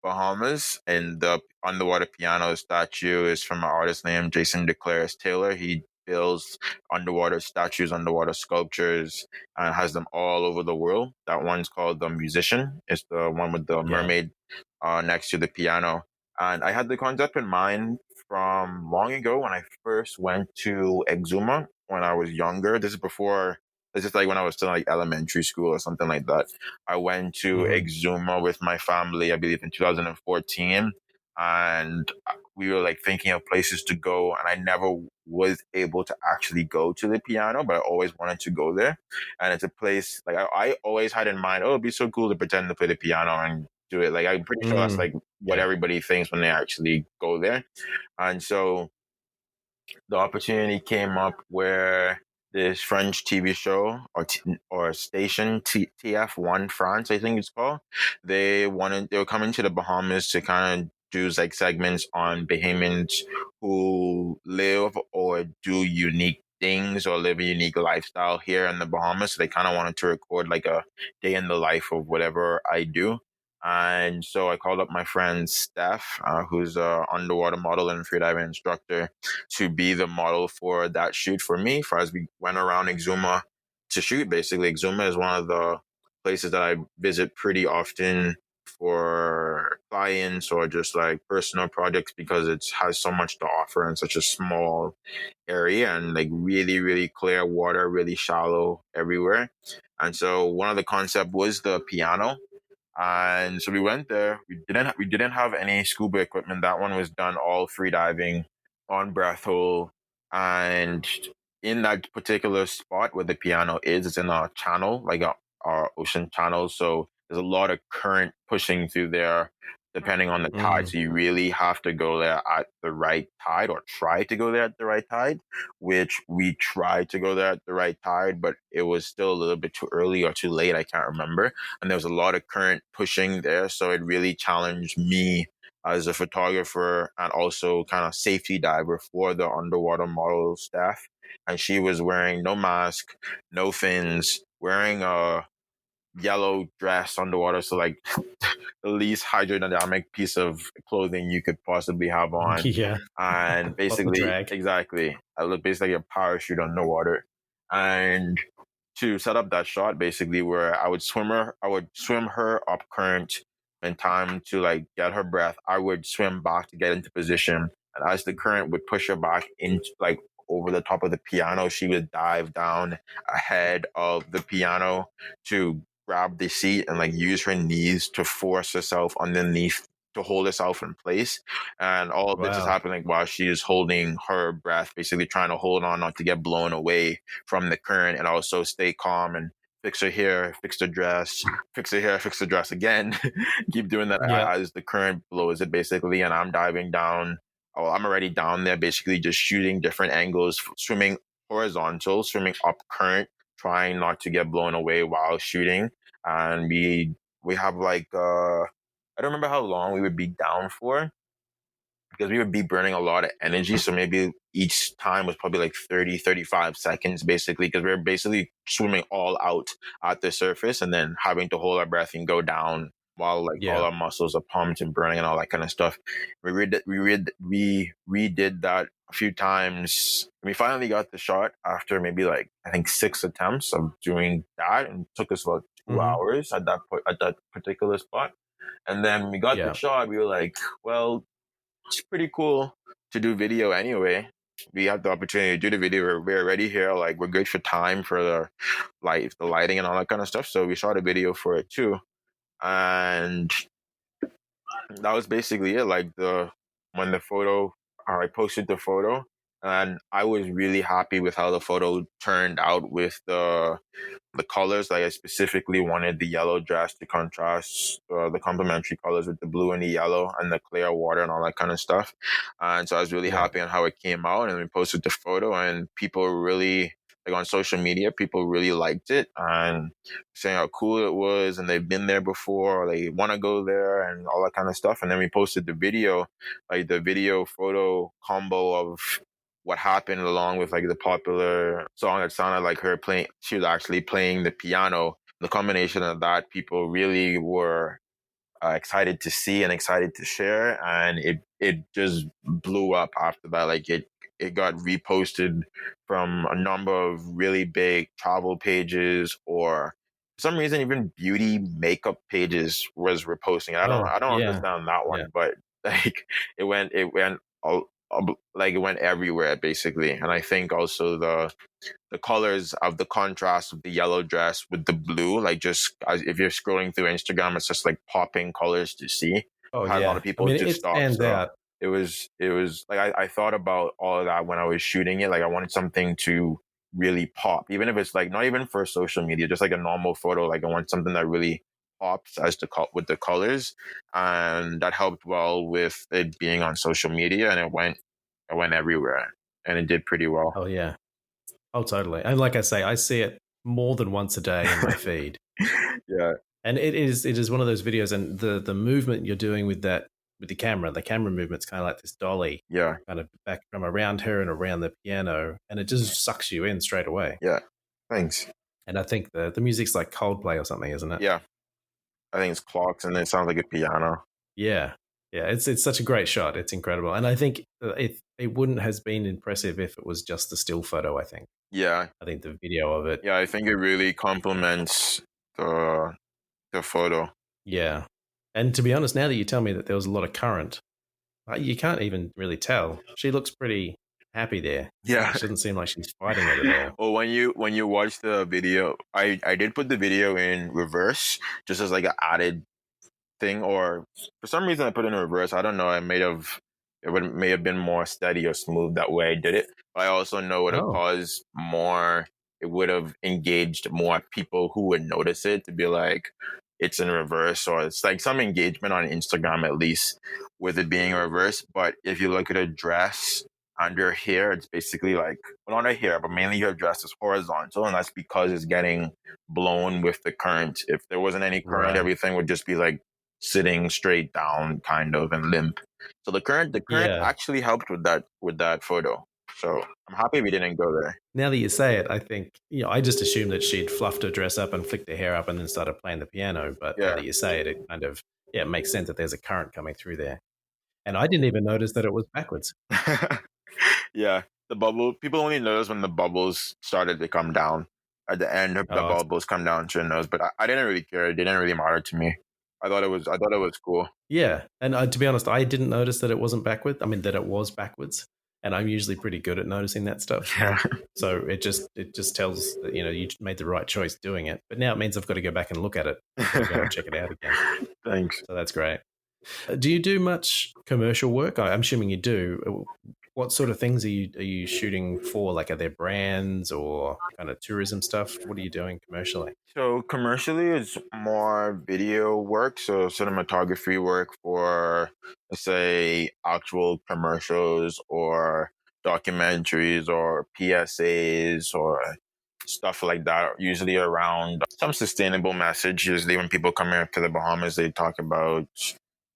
Bahamas, and the underwater piano statue is from an artist named Jason DeClaris Taylor. He builds underwater statues, underwater sculptures, and has them all over the world. That one's called The Musician. It's the one with the mermaid next to the piano. And I had the concept in mind from long ago when I first went to Exuma when I was younger. This is like when I was still like elementary school or something like that. I went to Exuma with my family, I believe in 2014. And we were like thinking of places to go. And I never was able to actually go to the piano, but I always wanted to go there. And it's a place like I always had in mind, oh, it'd be so cool to pretend to play the piano and do it. Like, I'm pretty sure that's like what everybody thinks when they actually go there. And so the opportunity came up where this French TV show or station TF1 France, I think it's called. They were coming to the Bahamas to kind of do like segments on Bahamians who live or do unique things or live a unique lifestyle here in the Bahamas. So they kind of wanted to record like a day in the life of whatever I do. And so I called up my friend Steph, who's a underwater model and freediver instructor, to be the model for that shoot for me. For as we went around Exuma to shoot, basically, Exuma is one of the places that I visit pretty often for clients or just like personal projects because it has so much to offer in such a small area and like really, really clear water, really shallow everywhere. And so one of the concept was the piano. And so we went there. We didn't have any scuba equipment. That one was done all free diving on breath hold. And in that particular spot where the piano is, it's in a channel, like a ocean channel. So there's a lot of current pushing through there, depending on the tide. Mm. So you really have to go there at the right tide, or try to go there at the right tide, which we tried to go there at the right tide, but it was still a little bit too early or too late. I can't remember. And there was a lot of current pushing there. So it really challenged me as a photographer and also kind of safety diver for the underwater model staff. And she was wearing no mask, no fins, wearing a yellow dress underwater. So like the least hydrodynamic piece of clothing you could possibly have on. Yeah. And basically, drag. exactly, I look basically like a parachute underwater. And to set up that shot, basically, where I would swim her up current in time to like get her breath. I would swim back to get into position, and as the current would push her back into like over the top of the piano, she would dive down ahead of the piano to grab the seat and like use her knees to force herself underneath to hold herself in place. And all of this is Wow. happening while she is holding her breath, basically trying to hold on not to get blown away from the current, and also stay calm and fix her hair, fix the dress, fix her hair, fix the dress again. Keep doing that Yeah. as the current blows it, basically. And I'm diving down. Oh, I'm already down there, basically just shooting different angles, swimming horizontal, swimming up current, trying not to get blown away while shooting. And we have like I don't remember how long we would be down for, because we would be burning a lot of energy. So maybe each time was probably like 30, 35 seconds, basically, because we are basically swimming all out at the surface and then having to hold our breath and go down while like all Yeah. our muscles are pumped and burning and all that kind of stuff. We redid that a few times. We finally got the shot after maybe like, I think 6 attempts of doing that, and it took us about 2 Mhm. hours at that particular spot. And then when we got Yeah. the shot, we were like, well, it's pretty cool to do video anyway. We had the opportunity to do the video. We're already here. Like, we're good for time for the lighting and all that kind of stuff. So we shot a video for it too. And that was basically it. Like when the photo, I posted the photo, and I was really happy with how the photo turned out with the colors. Like, I specifically wanted the yellow dress to contrast the complementary colors with the blue and the yellow and the clear water and all that kind of stuff. And so I was really Yeah. happy on how it came out. And we posted the photo, and people really, like on social media, people really liked it and saying how cool it was, and they've been there before, or they want to go there and all that kind of stuff. And then we posted the video, like the video photo combo of what happened, along with like the popular song that sounded like her playing, she was actually playing the piano. The combination of that, people really were excited to see and excited to share, and it just blew up after that. Like, it got reposted from a number of really big travel pages, or for some reason even beauty makeup pages was reposting it. Oh, I don't yeah. understand that one, Yeah. but like it went like it went everywhere, basically. And I think also the colors of the contrast of the yellow dress with the blue, like, just as if you're scrolling through Instagram, it's just like popping colors to see. Oh, Had a lot yeah. of I people mean, just it stop. stands So out. it was like I thought about all of that when I was shooting it. Like, I wanted something to really pop, even if it's like not even for social media, just like a normal photo. Like, I want something that really pops as with the colors, and that helped well with it being on social media, and it went everywhere, and it did pretty well. Oh, yeah. Oh, totally. And like I say, I see it more than once a day in my feed. Yeah, And it is one of those videos, and the movement you're doing with the camera movement's kind of like this dolly, yeah, kind of back from around her and around the piano, and it just sucks you in straight away. yeah. Thanks. And I think the music's like Coldplay or something, isn't it? Yeah, I think it's clocks, and it sounds like a piano. Yeah. Yeah, it's such a great shot. It's incredible. And I think it wouldn't have been impressive if it was just the still photo, I think. Yeah, I think the video of it. yeah. I think it really complements the photo. Yeah. And to be honest, now that you tell me that there was a lot of current, you can't even really tell. She looks pretty happy there. Yeah. She doesn't seem like she's fighting it at all. Well, when you watch the video, I did put the video in reverse just as like an added thing, or for some reason I put it in reverse. I don't know. May have been more steady or smooth that way I did it. But I also know it would have caused more. It would have engaged more people who would notice it to be like it's in reverse, or it's like some engagement on Instagram at least with it being reverse. But if you look at a dress under here, it's basically like, well, not a hair, but mainly your dress is horizontal, and that's because it's getting blown with the current. If there wasn't any current, Right. everything would just be like sitting straight down kind of and limp. So the current actually helped with that photo. So I'm happy we didn't go there. Now that you say it, I think, I just assumed that she'd fluffed her dress up and flicked her hair up and then started playing the piano. But now that you say it, it kind of, it makes sense that there's a current coming through there. And I didn't even notice that it was backwards. Yeah. The bubble, people only notice when the bubbles started to come down. At the end, the bubbles come down to your nose. But I didn't really care. It didn't really matter to me. I thought it was cool. Yeah. And to be honest, I didn't notice that it wasn't backwards. I mean, that it was backwards. And I'm usually pretty good at noticing that stuff. Yeah. So it just tells that, you made the right choice doing it. But now it means I've got to go back and look at it. Go and check it out again. Thanks. So that's great. Do you do much commercial work? I'm assuming you do. What sort of things are you shooting for? Like, are there brands or kind of tourism stuff? What are you doing commercially? So commercially, it's more video work. So cinematography work for, let's say, actual commercials or documentaries or PSAs or stuff like that. Usually around some sustainable message. Usually when people come here to the Bahamas, they talk about,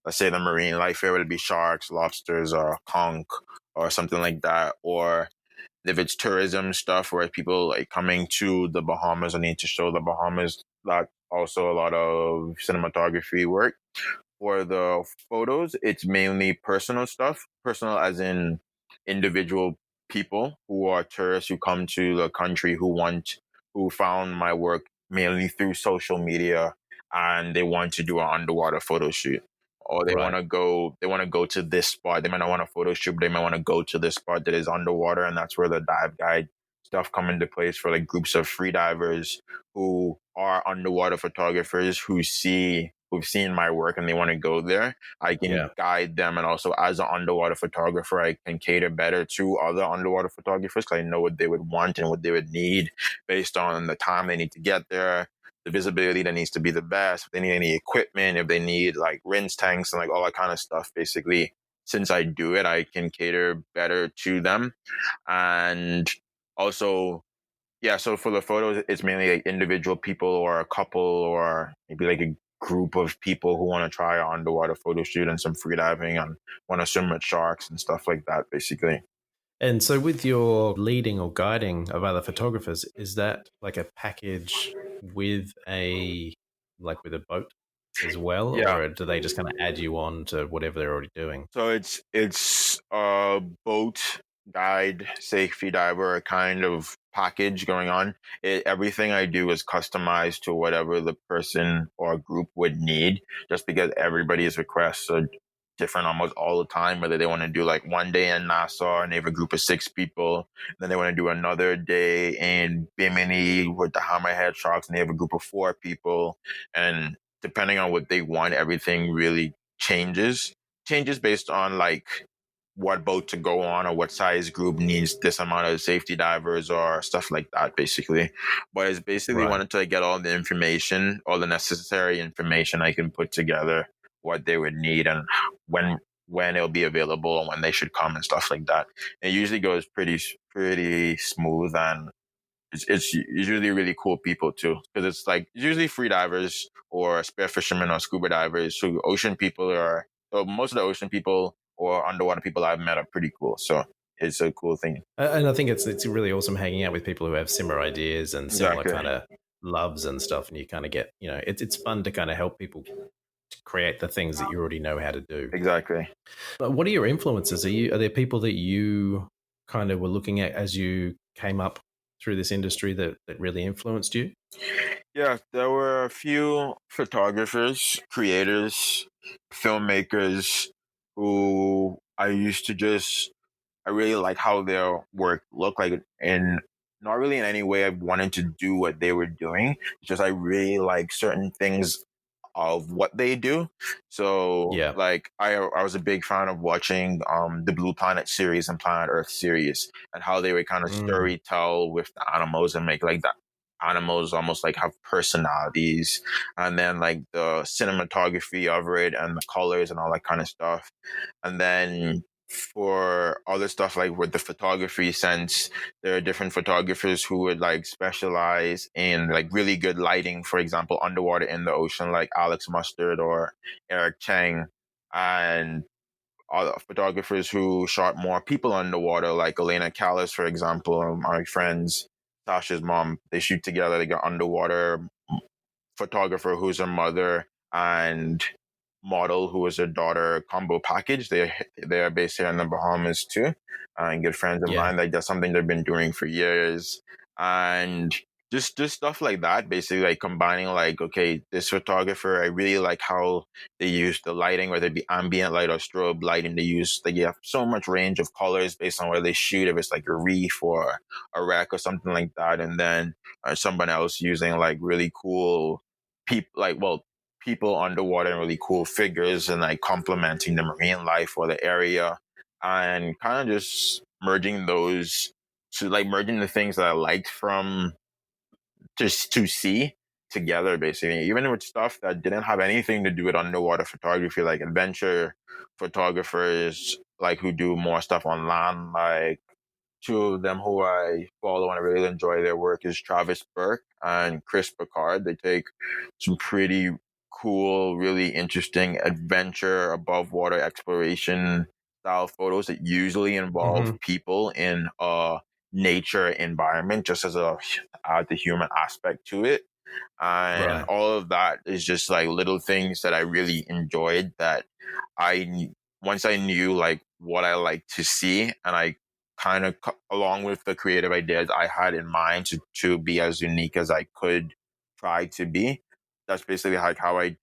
let's say, the marine life here, would it be sharks, lobsters, or conch, or something like that. Or if it's tourism stuff where people like coming to the Bahamas and need to show the Bahamas, that also a lot of cinematography work. For the photos, it's mainly personal stuff, personal as in individual people who are tourists who come to the country who found my work mainly through social media, and they want to do an underwater photo shoot. Or they want to go to this spot. They might not want a photo shoot, but they might want to go to this spot that is underwater, and that's where the dive guide stuff come into place for like groups of freedivers who are underwater photographers who've seen my work and they want to go there. I can guide them, and also as an underwater photographer, I can cater better to other underwater photographers because I know what they would want and what they would need based on the time they need to get there, the visibility that needs to be the best, if they need any equipment, if they need like rinse tanks and like all that kind of stuff. Basically, since I do it, I can cater better to them. And also, so for the photos, it's mainly like individual people or a couple or maybe like a group of people who want to try an underwater photo shoot and some freediving and want to swim with sharks and stuff like that, basically. And so with your leading or guiding of other photographers, is that like a package with a boat as well? Yeah. Or do they just kind of add you on to whatever they're already doing? So it's a boat, guide, safety diver kind of package going on. Everything I do is customized to whatever the person or group would need, just because everybody's requests are different almost all the time, whether they want to do like one day in Nassau and they have a group of 6 people, then they want to do another day in Bimini with the hammerhead sharks and they have a group of 4 people. And depending on what they want, everything really changes based on like what boat to go on or what size group needs this amount of safety divers or stuff like that, basically. But it's basically wanted to get all the information, all the necessary information I can put together, what they would need and when it'll be available and when they should come and stuff like that. It usually goes pretty smooth, and it's usually really cool people too, because it's like usually free divers or spearfishermen or scuba divers. So ocean people most of the ocean people or underwater people I've met are pretty cool. So it's a cool thing. And I think it's really awesome hanging out with people who have similar ideas and similar kind of loves and stuff. And you kind of get, it's fun to kind of help people to create the things that you already know how to do. Exactly. But what are your influences? Are there people that you kind of were looking at as you came up through this industry that really influenced you? Yeah, there were a few photographers, creators filmmakers who I really like how their work looked like, and not really in any way I wanted to do what they were doing. It's just I really like certain things of what they do. So Yeah. like I was a big fan of watching the Blue Planet series and Planet Earth series, and how they would kind of Mm. story tell with the animals and make like the animals almost like have personalities, and then like the cinematography of it and the colors and all that kind of stuff. And then for other stuff like with the photography sense, there are different photographers who would like specialize in like really good lighting, for example underwater in the ocean, like Alex Mustard or Eric Chang. And other photographers who shot more people underwater, like Elena Callis, for example, my friends, Sasha's mom. They shoot together. They got underwater photographer who's her mother, and model who is her daughter, combo package. They're based here in the Bahamas too, and good friends of Yeah. mine. Like that's something they've been doing for years, and just stuff like that. Basically, like combining like, okay, this photographer, I really like how they use the lighting, whether it be ambient light or strobe lighting. They have so much range of colors based on where they shoot. If it's like a reef or a wreck or something like that, and then someone else using like really cool people, people underwater and really cool figures, and like complementing the marine life or the area, and kind of just merging those to like merging the things that I liked from just to see together, basically, even with stuff that didn't have anything to do with underwater photography, like adventure photographers, like who do more stuff on land. Like two of them who I follow and I really enjoy their work is Travis Burke and Chris Picard. They take some pretty cool, really interesting adventure, above water exploration style photos that usually involve Hmm. people in a nature environment, just as a add the human aspect to it. And Right. all of that is just like little things that I really enjoyed, that I once I knew like what I like to see, and I kind of along with the creative ideas I had in mind to be as unique as I could try to be. That's basically like how I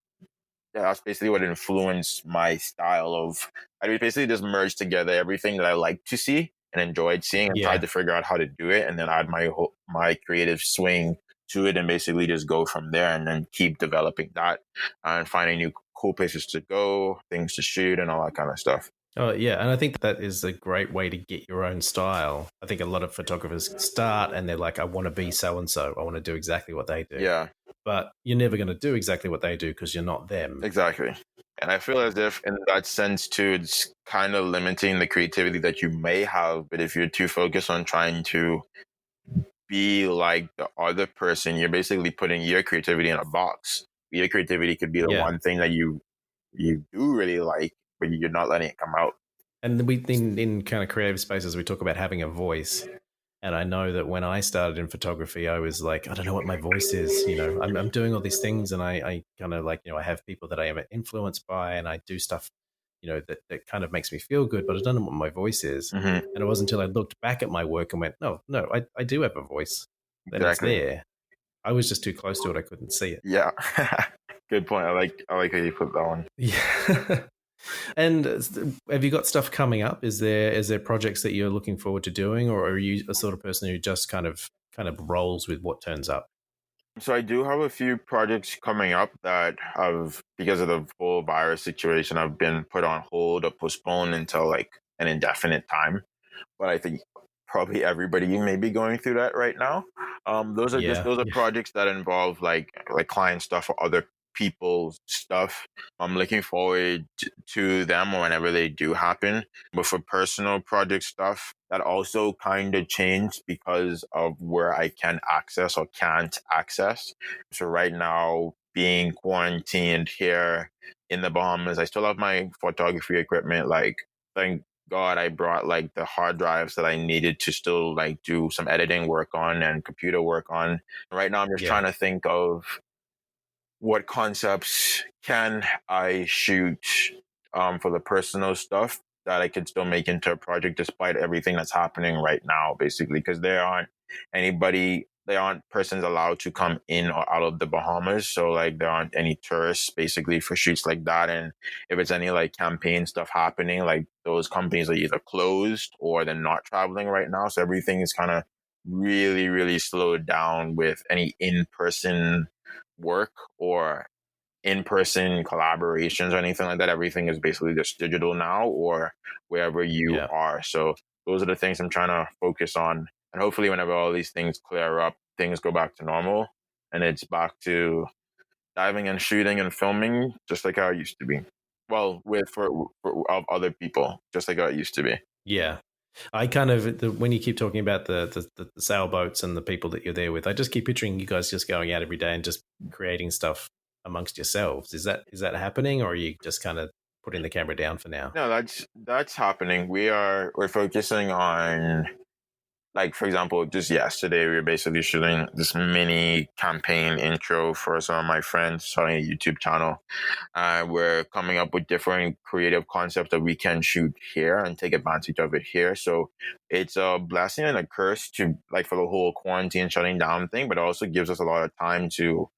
yeah, that's basically what influenced my style of. I basically just merged together everything that I liked to see and enjoyed seeing, and tried Yeah. to figure out how to do it, and then add my creative swing to it, and basically just go from there, and then keep developing that and finding new cool places to go, things to shoot, and all that kind of stuff. Oh, yeah. And I think that is a great way to get your own style. I think a lot of photographers start and they're like, I want to be so and so. I want to do exactly what they do. Yeah, But you're never going to do exactly what they do because you're not them. exactly. And I feel as if, in that sense too, it's kind of limiting the creativity that you may have. But if you're too focused on trying to be like the other person, you're basically putting your creativity in a box. Your creativity could be the Yeah. one thing that you do really like, but you're not letting it come out. And we in kind of creative spaces, we talk about having a voice. And I know that when I started in photography, I was like, I don't know what my voice is. I'm doing all these things, and I kind of like, I have people that I am influenced by, and I do stuff, that kind of makes me feel good, but I don't know what my voice is. Mm-hmm. And it wasn't until I looked back at my work and went, no, I do have a voice, and it's Exactly. there. I was just too close to it. I couldn't see it. Yeah. Good point. I like how you put that one. Yeah. And have you got stuff coming up? Is there projects that you're looking forward to doing, or are you a sort of person who just kind of rolls with what turns up? So I do have a few projects coming up that have, because of the whole virus situation, have been put on hold or postponed until like an indefinite time. But I think probably everybody may be going through that right now. Yeah. Those are Yeah. projects that involve like client stuff or other people's stuff. I'm looking forward to them whenever they do happen. But for personal project stuff, that also kind of changed because of where I can access or can't access. So right now, being quarantined here in the Bahamas, I still have my photography equipment. Like, thank God I brought like the hard drives that I needed to still like do some editing work on and computer work on. Right now, I'm just Yeah. trying to think of what concepts can I shoot for the personal stuff that I could still make into a project despite everything that's happening right now, basically, because there aren't anybody they aren't persons allowed to come in or out of the Bahamas. So like there aren't any tourists basically for shoots like that. And if it's any like campaign stuff happening, like those companies are either closed or they're not traveling right now. So everything is kind of really, really slowed down with any in-person work or in-person collaborations or anything like that. Everything is basically just digital now or wherever you are. So those are the things I'm trying to focus on. And hopefully whenever all these things clear up, things go back to normal and it's back to diving and shooting and filming just like how it used to be. Well, for other people, just like how it used to be. Yeah. I kind of, when you keep talking about the sailboats and the people that you're there with, I just keep picturing you guys just going out every day and just creating stuff amongst yourselves. Is that happening, or are you just kind of putting the camera down for now? No, that's happening. We're focusing on, like, for example, just yesterday, we were basically shooting this mini campaign intro for some of my friends starting a YouTube channel. We're coming up with different creative concepts that we can shoot here and take advantage of it here. So it's a blessing and a curse to, like, for the whole quarantine shutting down thing, but it also gives us a lot of time to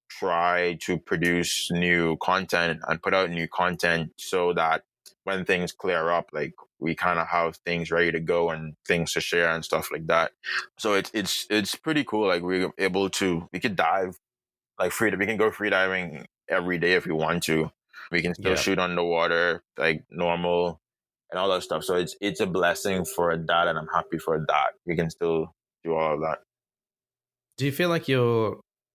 try to produce new content and put out new content so that when things clear up, like, we kind of have things ready to go and things to share and stuff like that. So it's pretty cool. Like, we could dive like we can go free diving every day if we want to. We can still shoot underwater like normal and all that stuff. So it's a blessing for that, and I'm happy for that. We can still do all of that. Do you feel like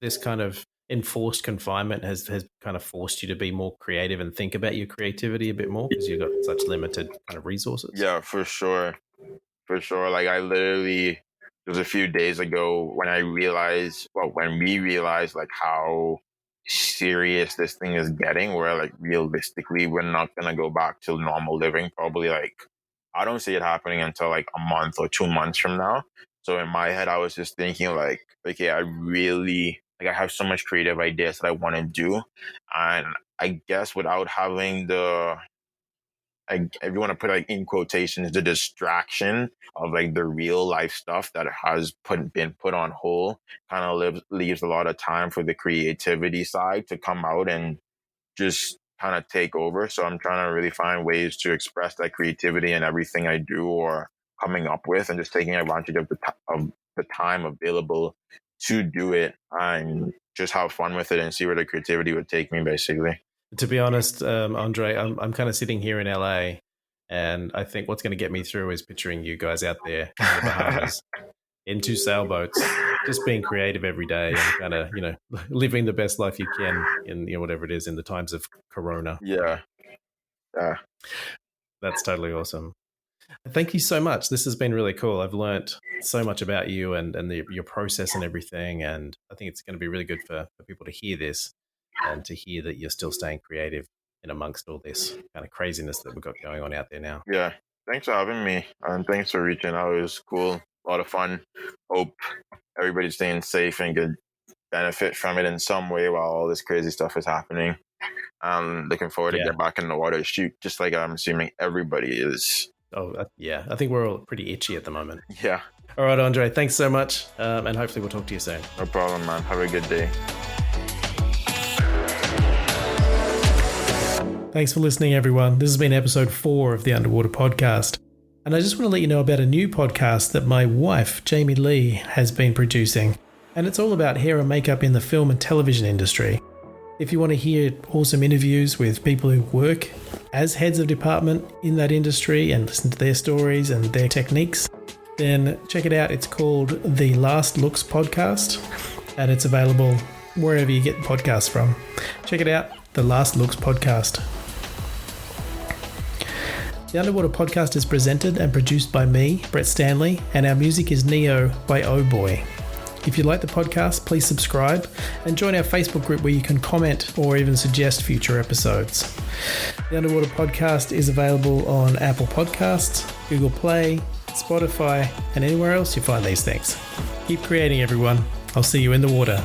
this kind of enforced confinement has kind of forced you to be more creative and think about your creativity a bit more because you've got such limited kind of resources? Yeah, for sure. Like, I literally, it was a few days ago when we realized like how serious this thing is getting, where like realistically we're not gonna go back to normal living. Probably, like, I don't see it happening until like a month or 2 months from now. So in my head, I was just thinking like, okay, I have so much creative ideas that I want to do. And I guess without having if you want to put like in quotations, the distraction of like the real life stuff that has been put on hold, kind of leaves a lot of time for the creativity side to come out and just kind of take over. So I'm trying to really find ways to express that creativity in everything I do or coming up with, and just taking advantage of the time available to do it and just have fun with it and see where the creativity would take me, basically. To be honest, Andre, I'm kind of sitting here in LA, and I think what's going to get me through is picturing you guys out there in the Bahamas in 2 sailboats, just being creative every day and kind of, living the best life you can in, whatever it is in the times of Corona. Yeah. That's totally awesome. Thank you so much. This has been really cool. I've learned so much about you and your process and everything. And I think it's going to be really good for people to hear this and to hear that you're still staying creative in amongst all this kind of craziness that we've got going on out there now. Yeah. Thanks for having me. And thanks for reaching out. It was cool. A lot of fun. Hope everybody's staying safe and could benefit from it in some way while all this crazy stuff is happening. I'm looking forward to get back in the water to shoot, just like I'm assuming everybody is. Oh, yeah. I think we're all pretty itchy at the moment. Yeah. All right, Andre, thanks so much. And hopefully we'll talk to you soon. No problem, man. Have a good day. Thanks for listening, everyone. This has been episode 4 of the Underwater Podcast. And I just want to let you know about a new podcast that my wife, Jamie Lee, has been producing. And it's all about hair and makeup in the film and television industry. If you want to hear awesome interviews with people who work as heads of department in that industry and listen to their stories and their techniques, then check it out. It's called The Last Looks Podcast, and it's available wherever you get podcasts from. Check it out, The Last Looks Podcast. The Underwater Podcast is presented and produced by me, Brett Stanley, and our music is Neo by Oh Boy. If you like the podcast, please subscribe and join our Facebook group where you can comment or even suggest future episodes. The Underwater Podcast is available on Apple Podcasts, Google Play, Spotify, and anywhere else you find these things. Keep creating, everyone. I'll see you in the water.